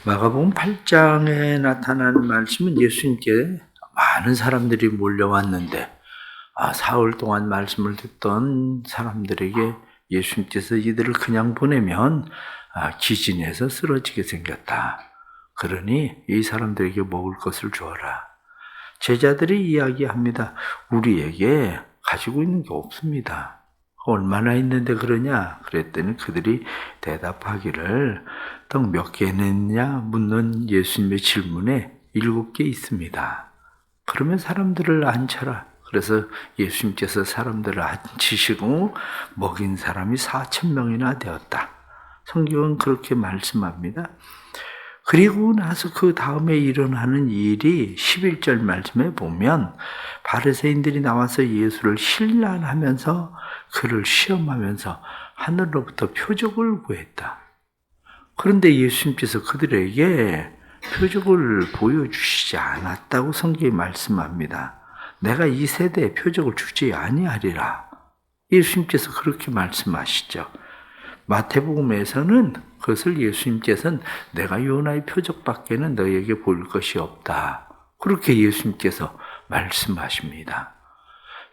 마가복음 8장에 나타난 말씀은 예수님께 많은 사람들이 몰려왔는데 사흘 동안 말씀을 듣던 사람들에게 예수님께서 이들을 그냥 보내면 기진해서 쓰러지게 생겼다. 그러니 이 사람들에게 먹을 것을 주어라. 제자들이 이야기합니다. 우리에게 가지고 있는 게 없습니다. 얼마나 있는데 그러냐? 그랬더니 그들이 대답하기를 떡 몇 개느냐 묻는 예수님의 질문에 7개 있습니다. 그러면 사람들을 앉혀라. 그래서 예수님께서 사람들을 앉히시고 먹인 사람이 4,000명이나 되었다. 성경은 그렇게 말씀합니다. 그리고 나서 그 다음에 일어나는 일이 11절 말씀에 보면 바리새인들이 나와서 예수를 신란하면서 그를 시험하면서 하늘로부터 표적을 구했다. 그런데 예수님께서 그들에게 표적을 보여주시지 않았다고 성경이 말씀합니다. 내가 이 세대에 표적을 주지 아니하리라. 예수님께서 그렇게 말씀하시죠. 마태복음에서는 그것을 예수님께서는 내가 요나의 표적밖에는 너희에게 보일 것이 없다. 그렇게 예수님께서 말씀하십니다.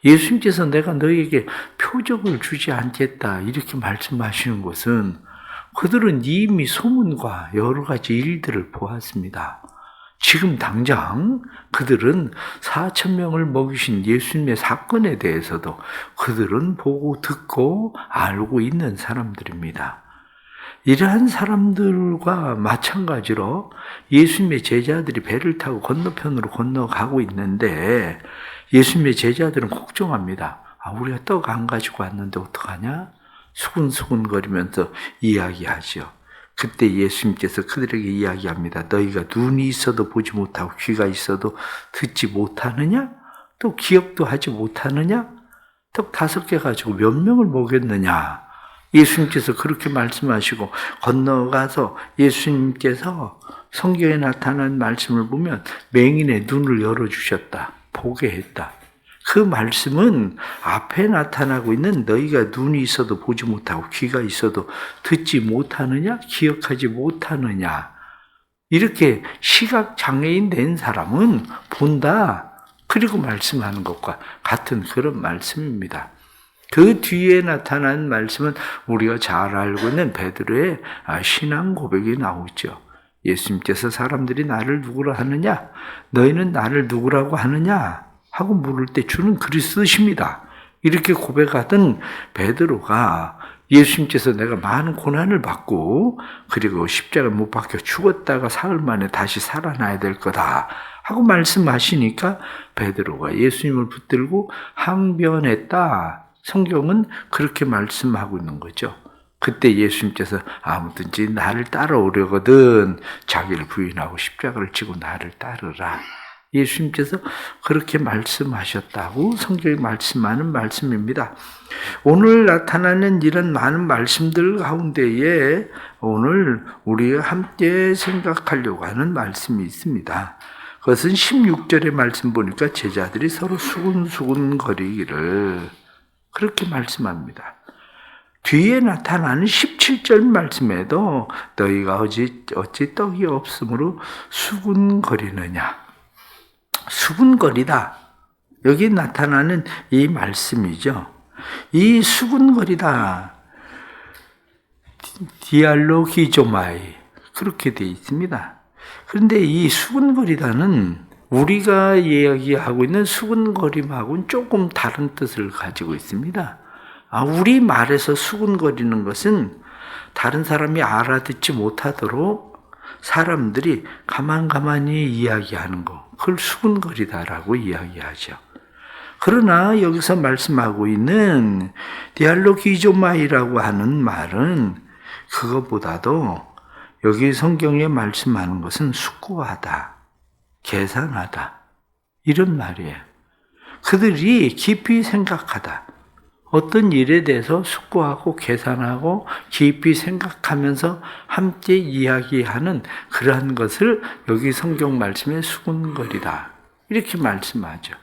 예수님께서 내가 너희에게 표적을 주지 않겠다 이렇게 말씀하시는 것은 그들은 이미 소문과 여러 가지 일들을 보았습니다. 지금 당장 그들은 4,000명을 먹이신 예수님의 사건에 대해서도 그들은 보고 듣고 알고 있는 사람들입니다. 이러한 사람들과 마찬가지로 예수님의 제자들이 배를 타고 건너편으로 건너가고 있는데 예수님의 제자들은 걱정합니다. 우리가 떡 안 가지고 왔는데 어떡하냐? 수근수근거리면서 이야기하죠. 그때 예수님께서 그들에게 이야기합니다. 너희가 눈이 있어도 보지 못하고 귀가 있어도 듣지 못하느냐? 또 기억도 하지 못하느냐? 떡 5개 가지고 몇 명을 먹였느냐? 예수님께서 그렇게 말씀하시고 건너가서 예수님께서 성경에 나타난 말씀을 보면 맹인의 눈을 열어주셨다. 보게 했다. 그 말씀은 앞에 나타나고 있는 너희가 눈이 있어도 보지 못하고 귀가 있어도 듣지 못하느냐? 기억하지 못하느냐? 이렇게 시각장애인 된 사람은 본다. 그리고 말씀하는 것과 같은 그런 말씀입니다. 그 뒤에 나타난 말씀은 우리가 잘 알고 있는 베드로의 신앙 고백이 나오죠. 예수님께서 사람들이 나를 누구라 하느냐? 너희는 나를 누구라고 하느냐? 하고 물을 때 주는 그리스도십니다. 이렇게 고백하던 베드로가 예수님께서 내가 많은 고난을 받고 그리고 십자가에 못 박혀 죽었다가 사흘 만에 다시 살아나야 될 거다 하고 말씀하시니까 베드로가 예수님을 붙들고 항변했다. 성경은 그렇게 말씀하고 있는 거죠. 그때 예수님께서 아무든지 나를 따라오려거든 자기를 부인하고 십자가를 지고 나를 따르라. 예수님께서 그렇게 말씀하셨다고 성경이 말씀하는 말씀입니다. 오늘 나타나는 이런 많은 말씀들 가운데에 오늘 우리가 함께 생각하려고 하는 말씀이 있습니다. 그것은 16절의 말씀 보니까 제자들이 서로 수근수근 거리기를 그렇게 말씀합니다. 뒤에 나타나는 17절 말씀에도 너희가 어찌 떡이 없으므로 수군거리느냐. 수군거리다. 여기 나타나는 이 말씀이죠. 이 수군거리다. 디알로기조마이 그렇게 되어 있습니다. 그런데 이 수군거리다는 우리가 이야기하고 있는 수군거림하고는 조금 다른 뜻을 가지고 있습니다. 우리 말에서 수군거리는 것은 다른 사람이 알아듣지 못하도록 사람들이 가만히 이야기하는 거, 그걸 수군거리다라고 이야기하죠. 그러나 여기서 말씀하고 있는 디알로기조마이라고 하는 말은 그것보다도 여기 성경에 말씀하는 것은 숙고하다, 계산하다 이런 말이에요. 그들이 깊이 생각하다. 어떤 일에 대해서 숙고하고 계산하고 깊이 생각하면서 함께 이야기하는 그러한 것을 여기 성경 말씀에 수군거리다 이렇게 말씀하죠.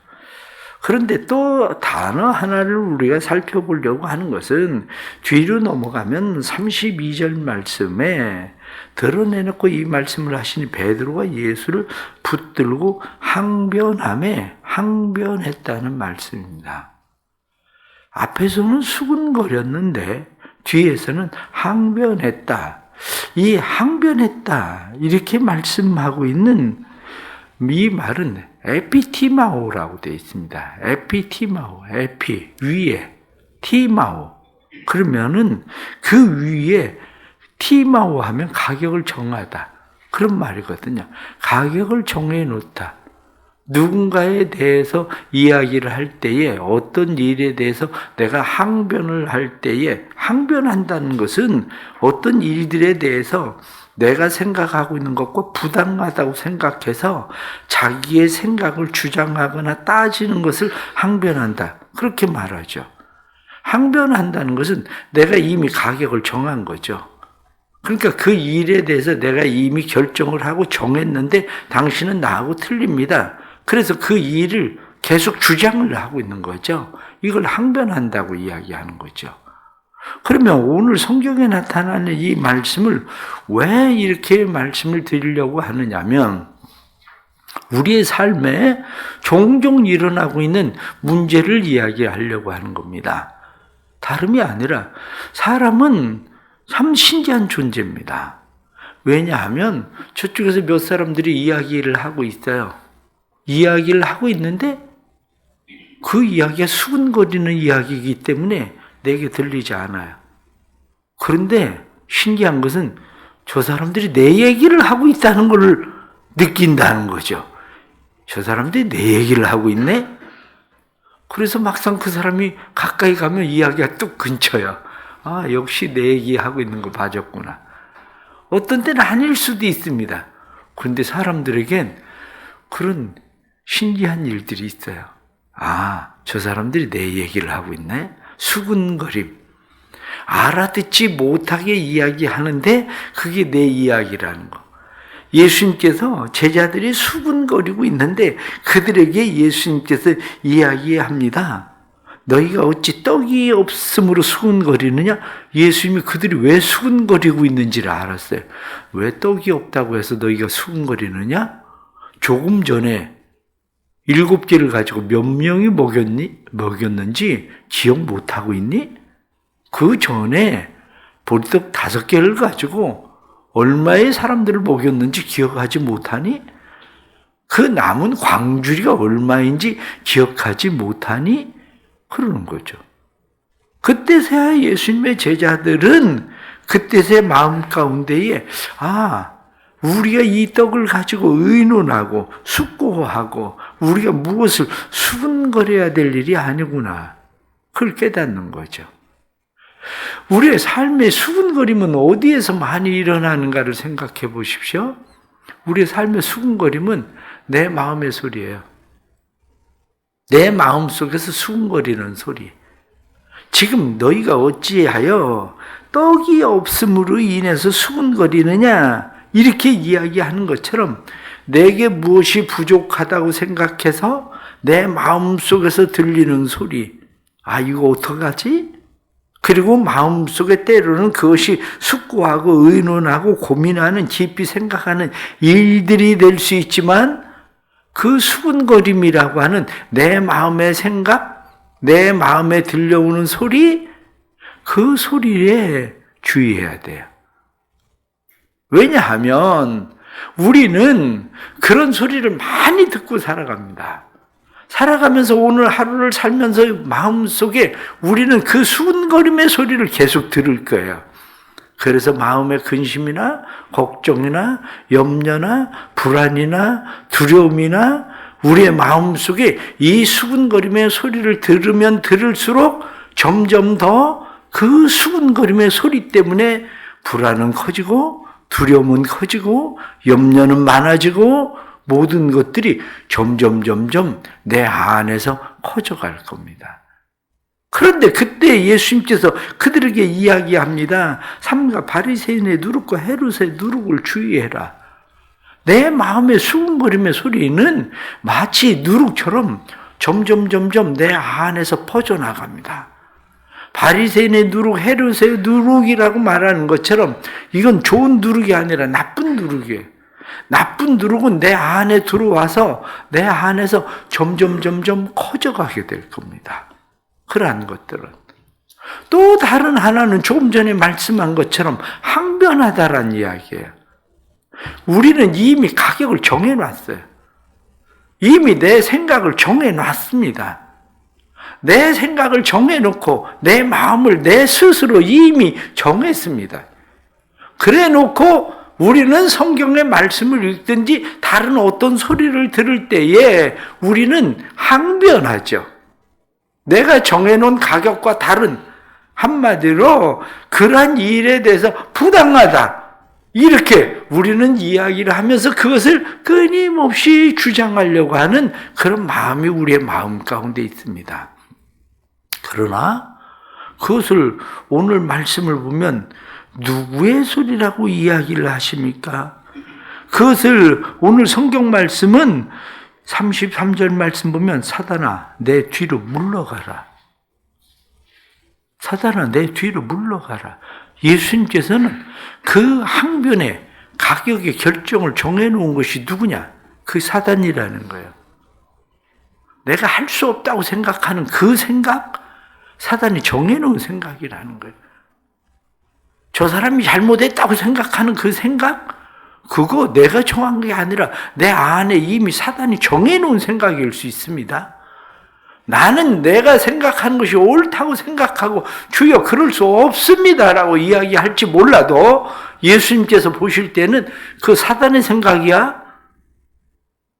그런데 또 단어 하나를 우리가 살펴보려고 하는 것은 뒤로 넘어가면 32절 말씀에 드러내놓고 이 말씀을 하시니 베드로가 예수를 붙들고 항변했다는 말씀입니다. 앞에서는 수군거렸는데 뒤에서는 항변했다. 이 항변했다 이렇게 말씀하고 있는 이 말은 에피티마오라고 되어 있습니다. 에피티마오, 에피 위에 티마오. 그러면은 그 위에 티마오 하면 가격을 정하다 그런 말이거든요. 가격을 정해 놓다. 누군가에 대해서 이야기를 할 때에 어떤 일에 대해서 내가 항변을 할 때에 항변한다는 것은 어떤 일들에 대해서 내가 생각하고 있는 것과 부당하다고 생각해서 자기의 생각을 주장하거나 따지는 것을 항변한다. 그렇게 말하죠. 항변한다는 것은 내가 이미 가격을 정한 거죠. 그러니까 그 일에 대해서 내가 이미 결정을 하고 정했는데 당신은 나하고 틀립니다. 그래서 그 일을 계속 주장을 하고 있는 거죠. 이걸 항변한다고 이야기하는 거죠. 그러면 오늘 성경에 나타나는 이 말씀을 왜 이렇게 말씀을 드리려고 하느냐면 우리의 삶에 종종 일어나고 있는 문제를 이야기하려고 하는 겁니다. 다름이 아니라 사람은 참 신기한 존재입니다. 왜냐하면 저쪽에서 몇 사람들이 이야기를 하고 있어요. 이야기를 하고 있는데 그 이야기가 수근거리는 이야기이기 때문에 내게 들리지 않아요. 그런데 신기한 것은 저 사람들이 내 얘기를 하고 있다는 걸 느낀다는 거죠. 저 사람들이 내 얘기를 하고 있네? 그래서 막상 그 사람이 가까이 가면 이야기가 뚝 근처야. 아, 역시 내 얘기하고 있는 거 봐줬구나. 어떤 때는 아닐 수도 있습니다. 그런데 사람들에겐 그런 신기한 일들이 있어요. 아, 저 사람들이 내 얘기를 하고 있네? 수군거림. 알아듣지 못하게 이야기하는데 그게 내 이야기라는 거. 예수님께서 제자들이 수군거리고 있는데 그들에게 예수님께서 이야기합니다. 너희가 어찌 떡이 없음으로 수군거리느냐? 예수님이 그들이 왜 수군거리고 있는지를 알았어요. 왜 떡이 없다고 해서 너희가 수군거리느냐? 조금 전에 7개를 가지고 몇 명이 먹였는지 기억 못하고 있니? 그 전에 보리떡 5개를 가지고 얼마의 사람들을 먹였는지 기억하지 못하니? 그 남은 광주리가 얼마인지 기억하지 못하니? 그러는 거죠. 그때서야 예수님의 제자들은 그때서야 마음 가운데에 우리가 이 떡을 가지고 의논하고 숙고하고 우리가 무엇을 수군거려야 될 일이 아니구나. 그걸 깨닫는 거죠. 우리의 삶의 수군거림은 어디에서 많이 일어나는가를 생각해 보십시오. 우리의 삶의 수군거림은 내 마음의 소리예요. 내 마음 속에서 수군거리는 소리. 지금 너희가 어찌하여 떡이 없음으로 인해서 수군거리느냐? 이렇게 이야기하는 것처럼 내게 무엇이 부족하다고 생각해서 내 마음속에서 들리는 소리. 이거 어떡하지? 그리고 마음속에 때로는 그것이 숙고하고 의논하고 고민하는 깊이 생각하는 일들이 될 수 있지만 그 수군거림이라고 하는 내 마음의 생각, 내 마음에 들려오는 소리, 그 소리에 주의해야 돼요. 왜냐하면 우리는 그런 소리를 많이 듣고 살아갑니다. 살아가면서 오늘 하루를 살면서 마음속에 우리는 그 수군거림의 소리를 계속 들을 거예요. 그래서 마음의 근심이나 걱정이나 염려나 불안이나 두려움이나 우리의 마음속에 이 수군거림의 소리를 들으면 들을수록 점점 더 그 수군거림의 소리 때문에 불안은 커지고 두려움은 커지고 염려는 많아지고 모든 것들이 점점 내 안에서 커져갈 겁니다. 그런데 그때 예수님께서 그들에게 이야기합니다. 삼가 바리새인의 누룩과 헤롯의 누룩을 주의해라. 내 마음의 수군거림의 소리는 마치 누룩처럼 점점 내 안에서 퍼져나갑니다. 바리새인의 누룩, 헤롯의 누룩이라고 말하는 것처럼 이건 좋은 누룩이 아니라 나쁜 누룩이에요. 나쁜 누룩은 내 안에 들어와서 내 안에서 점점 커져가게 될 겁니다. 그러한 것들은. 또 다른 하나는 조금 전에 말씀한 것처럼 항변하다라는 이야기예요. 우리는 이미 가격을 정해놨어요. 이미 내 생각을 정해놨습니다. 내 생각을 정해놓고 내 마음을 내 스스로 이미 정했습니다. 그래 놓고 우리는 성경의 말씀을 읽든지 다른 어떤 소리를 들을 때에 우리는 항변하죠. 내가 정해놓은 가격과 다른, 한마디로 그러한 일에 대해서 부당하다, 이렇게 우리는 이야기를 하면서 그것을 끊임없이 주장하려고 하는 그런 마음이 우리의 마음 가운데 있습니다. 그러나 그것을 오늘 말씀을 보면 누구의 소리라고 이야기를 하십니까? 그것을 오늘 성경 말씀은 33절 말씀 보면 사단아 내 뒤로 물러가라. 사단아 내 뒤로 물러가라. 예수님께서는 그 항변의 가격의 결정을 정해놓은 것이 누구냐? 그 사단이라는 거예요. 내가 할 수 없다고 생각하는 그 생각, 사단이 정해놓은 생각이라는 거예요. 저 사람이 잘못했다고 생각하는 그 생각, 그거 내가 정한 게 아니라 내 안에 이미 사단이 정해놓은 생각일 수 있습니다. 나는 내가 생각하는 것이 옳다고 생각하고 주여 그럴 수 없습니다라고 이야기할지 몰라도 예수님께서 보실 때는 그 사단의 생각이야?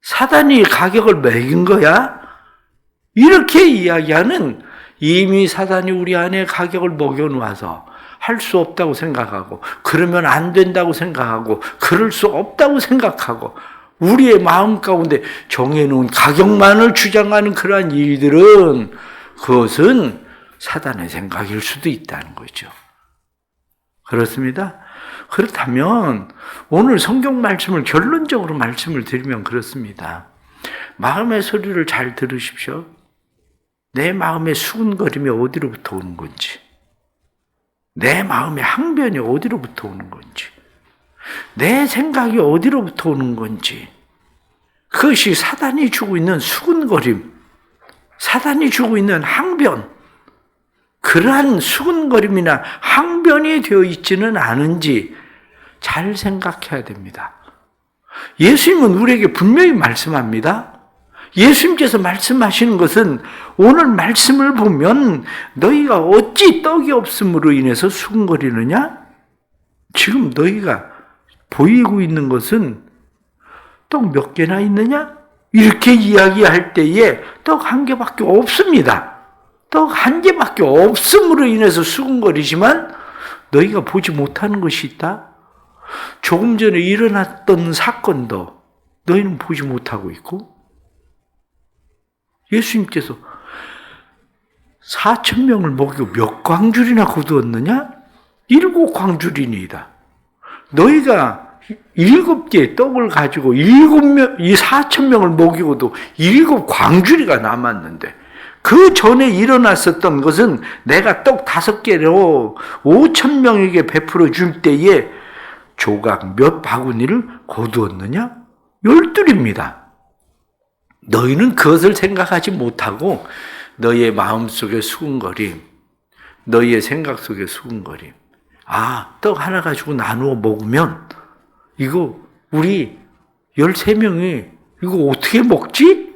사단이 가격을 매긴 거야? 이렇게 이야기하는, 이미 사단이 우리 안에 가격을 먹여놓아서 할 수 없다고 생각하고 그러면 안 된다고 생각하고 그럴 수 없다고 생각하고 우리의 마음 가운데 정해놓은 가격만을 주장하는 그러한 일들은 그것은 사단의 생각일 수도 있다는 거죠. 그렇습니다. 그렇다면 오늘 성경 말씀을 결론적으로 말씀을 드리면 그렇습니다. 마음의 소리를 잘 들으십시오. 내 마음의 수근거림이 어디로부터 오는 건지, 내 마음의 항변이 어디로부터 오는 건지, 내 생각이 어디로부터 오는 건지, 그것이 사단이 주고 있는 수근거림, 사단이 주고 있는 항변, 그러한 수근거림이나 항변이 되어 있지는 않은지 잘 생각해야 됩니다. 예수님은 우리에게 분명히 말씀합니다. 예수님께서 말씀하시는 것은 오늘 말씀을 보면 너희가 어찌 떡이 없음으로 인해서 수근거리느냐? 지금 너희가 보이고 있는 것은 떡 몇 개나 있느냐? 이렇게 이야기할 때에 떡 한 개밖에 없습니다. 떡 한 개밖에 없음으로 인해서 수근거리지만 너희가 보지 못하는 것이 있다? 조금 전에 일어났던 사건도 너희는 보지 못하고 있고, 예수님께서 4,000명을 먹이고 몇 광줄이나 거두었느냐? 7광줄이니이다. 너희가 7개의 떡을 가지고 4,000명을 먹이고도 7광줄이가 남았는데, 그 전에 일어났었던 것은 내가 떡 5개로 5,000명에게 베풀어 줄 때에 조각 몇 바구니를 거두었느냐? 12입니다. 너희는 그것을 생각하지 못하고 너희의 마음속의 수근거림, 너희의 생각 속의 수근거림, 떡 하나 가지고 나누어 먹으면 이거 우리 13명이 이거 어떻게 먹지?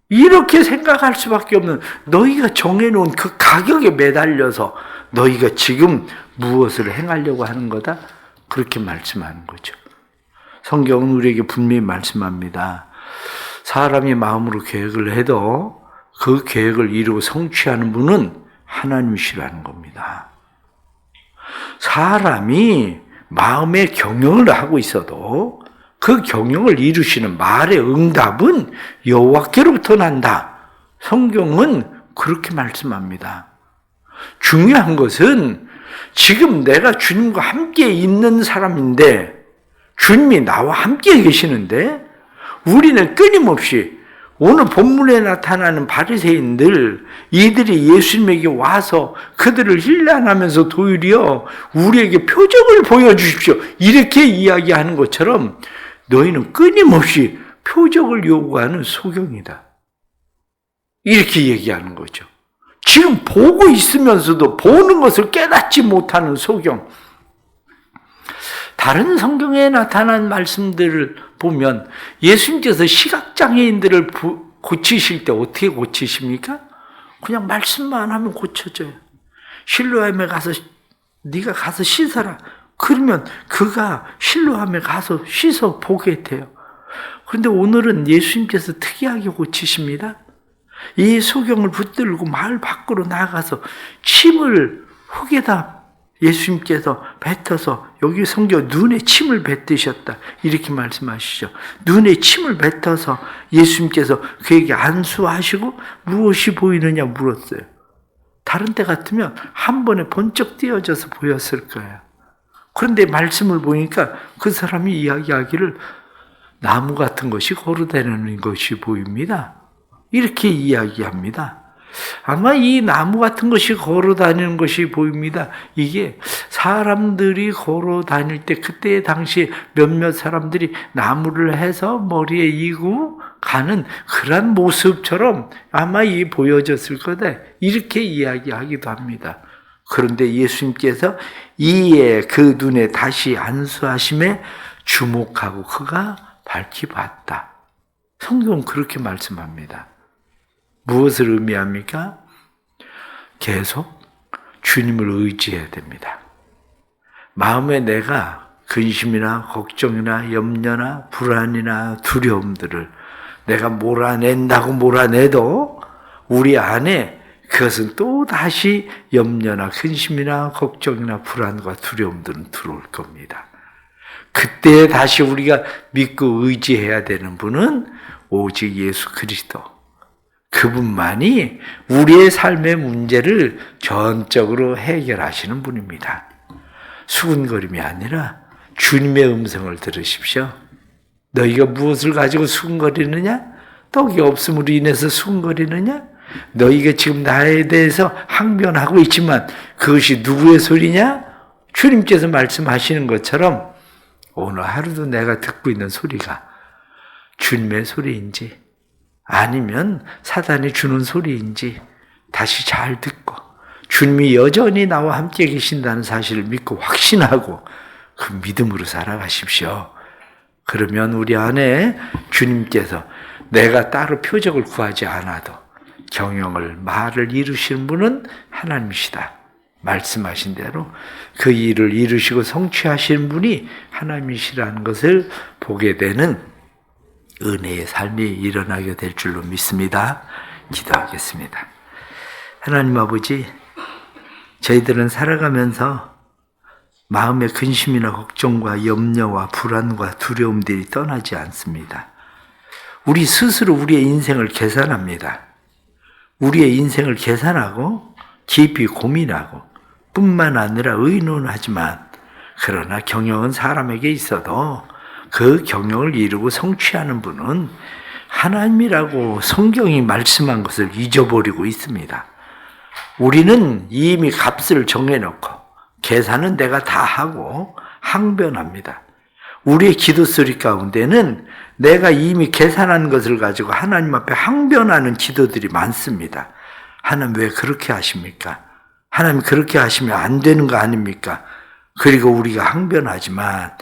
이렇게 생각할 수밖에 없는, 너희가 정해놓은 그 가격에 매달려서 너희가 지금 무엇을 행하려고 하는 거다? 그렇게 말씀하는 거죠. 성경은 우리에게 분명히 말씀합니다. 사람이 마음으로 계획을 해도 그 계획을 이루고 성취하는 분은 하나님이시라는 겁니다. 사람이 마음의 경영을 하고 있어도 그 경영을 이루시는 말의 응답은 여호와께로부터 난다. 성경은 그렇게 말씀합니다. 중요한 것은 지금 내가 주님과 함께 있는 사람인데, 주님이 나와 함께 계시는데 우리는 끊임없이 오늘 본문에 나타나는 바리새인들, 이들이 예수님에게 와서 그들을 힐난하면서 도리어 우리에게 표적을 보여주십시오, 이렇게 이야기하는 것처럼 너희는 끊임없이 표적을 요구하는 소경이다, 이렇게 얘기하는 거죠. 지금 보고 있으면서도 보는 것을 깨닫지 못하는 소경. 다른 성경에 나타난 말씀들을 보면 예수님께서 시각장애인들을 고치실 때 어떻게 고치십니까? 그냥 말씀만 하면 고쳐져요. 실로암에 가서 네가 가서 씻어라. 그러면 그가 실로암에 가서 씻어 보게 돼요. 그런데 오늘은 예수님께서 특이하게 고치십니다. 이 소경을 붙들고 마을 밖으로 나가서 침을 흙에다 예수님께서 뱉어서, 여기 성경 눈에 침을 뱉으셨다 이렇게 말씀하시죠. 눈에 침을 뱉어서 예수님께서 그에게 안수하시고 무엇이 보이느냐 물었어요. 다른 때 같으면 한 번에 번쩍 띄어져서 보였을 거예요. 그런데 말씀을 보니까 그 사람이 이야기하기를 나무 같은 것이 걸어다니는 것이 보입니다, 이렇게 이야기합니다. 아마 이 나무 같은 것이 걸어 다니는 것이 보입니다. 이게 사람들이 걸어 다닐 때, 그때 당시 몇몇 사람들이 나무를 해서 머리에 이고 가는 그런 모습처럼 아마 이 보여졌을 거다, 이렇게 이야기하기도 합니다. 그런데 예수님께서 이에 그 눈에 다시 안수하심에 주목하고 그가 밝히 봤다. 성경은 그렇게 말씀합니다. 무엇을 의미합니까? 계속 주님을 의지해야 됩니다. 마음에 내가 근심이나 걱정이나 염려나 불안이나 두려움들을 내가 몰아낸다고 몰아내도 우리 안에 그것은 또 다시 염려나 근심이나 걱정이나 불안과 두려움들은 들어올 겁니다. 그때 다시 우리가 믿고 의지해야 되는 분은 오직 예수 그리스도, 그분만이 우리의 삶의 문제를 전적으로 해결하시는 분입니다. 수군거림이 아니라 주님의 음성을 들으십시오. 너희가 무엇을 가지고 수군거리느냐? 떡이 없음으로 인해서 수군거리느냐? 너희가 지금 나에 대해서 항변하고 있지만 그것이 누구의 소리냐? 주님께서 말씀하시는 것처럼 오늘 하루도 내가 듣고 있는 소리가 주님의 소리인지 아니면 사단이 주는 소리인지 다시 잘 듣고 주님이 여전히 나와 함께 계신다는 사실을 믿고 확신하고 그 믿음으로 살아가십시오. 그러면 우리 안에 주님께서 내가 따로 표적을 구하지 않아도 경영을, 말을 이루시는 분은 하나님이시다. 말씀하신 대로 그 일을 이루시고 성취하시는 분이 하나님이시라는 것을 보게 되는 은혜의 삶이 일어나게 될 줄로 믿습니다. 기도하겠습니다. 하나님 아버지, 저희들은 살아가면서 마음의 근심이나 걱정과 염려와 불안과 두려움들이 떠나지 않습니다. 우리 스스로 우리의 인생을 계산합니다. 우리의 인생을 계산하고 깊이 고민하고 뿐만 아니라 의논하지만, 그러나 경영은 사람에게 있어도 그 경영을 이루고 성취하는 분은 하나님이라고 성경이 말씀한 것을 잊어버리고 있습니다. 우리는 이미 값을 정해놓고 계산은 내가 다 하고 항변합니다. 우리의 기도 소리 가운데는 내가 이미 계산한 것을 가지고 하나님 앞에 항변하는 기도들이 많습니다. 하나님 왜 그렇게 하십니까? 하나님 그렇게 하시면 안 되는 거 아닙니까? 그리고 우리가 항변하지만,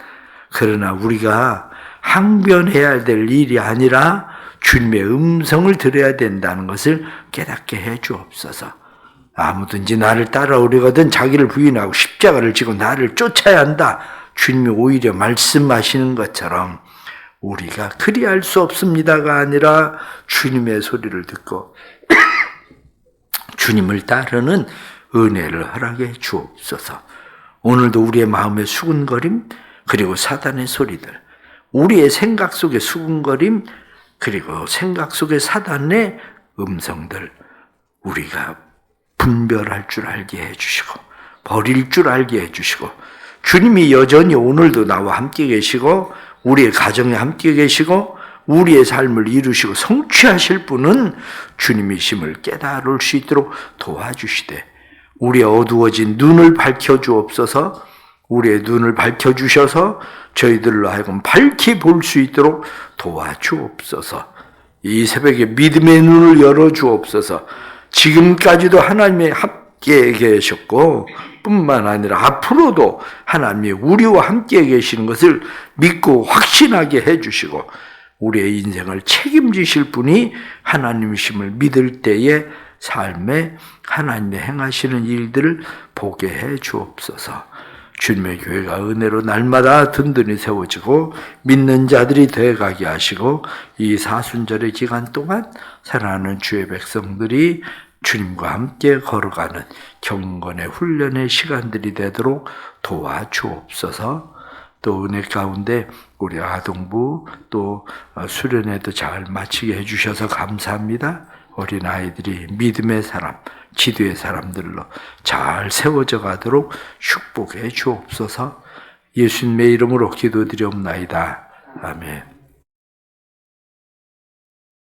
그러나 우리가 항변해야 될 일이 아니라 주님의 음성을 들어야 된다는 것을 깨닫게 해 주옵소서. 아무든지 나를 따라오려거든 자기를 부인하고 십자가를 지고 나를 쫓아야 한다. 주님이 오히려 말씀하시는 것처럼 우리가 그리할 수 없습니다가 아니라 주님의 소리를 듣고 주님을 따르는 은혜를 허락해 주옵소서. 오늘도 우리의 마음의 수군거림, 그리고 사단의 소리들, 우리의 생각 속의 수군거림, 그리고 생각 속의 사단의 음성들, 우리가 분별할 줄 알게 해주시고 버릴 줄 알게 해주시고, 주님이 여전히 오늘도 나와 함께 계시고 우리의 가정에 함께 계시고 우리의 삶을 이루시고 성취하실 분은 주님이심을 깨달을 수 있도록 도와주시되 우리의 어두워진 눈을 밝혀주옵소서. 우리의 눈을 밝혀주셔서 저희들로 하여금 밝히 볼 수 있도록 도와주옵소서. 이 새벽에 믿음의 눈을 열어주옵소서. 지금까지도 하나님의 함께 계셨고 뿐만 아니라 앞으로도 하나님이 우리와 함께 계시는 것을 믿고 확신하게 해주시고 우리의 인생을 책임지실 분이 하나님이심을 믿을 때에 삶에 하나님의 행하시는 일들을 보게 해 주옵소서. 주님의 교회가 은혜로 날마다 든든히 세워지고 믿는 자들이 되어가게 하시고 이 사순절의 기간 동안 사랑하는 주의 백성들이 주님과 함께 걸어가는 경건의 훈련의 시간들이 되도록 도와주옵소서. 또 은혜 가운데 우리 아동부 또 수련회도 잘 마치게 해주셔서 감사합니다. 어린아이들이 믿음의 사람, 기도의 사람들로 잘 세워져 가도록 축복해 주옵소서. 예수님의 이름으로 기도드리옵나이다. 아멘.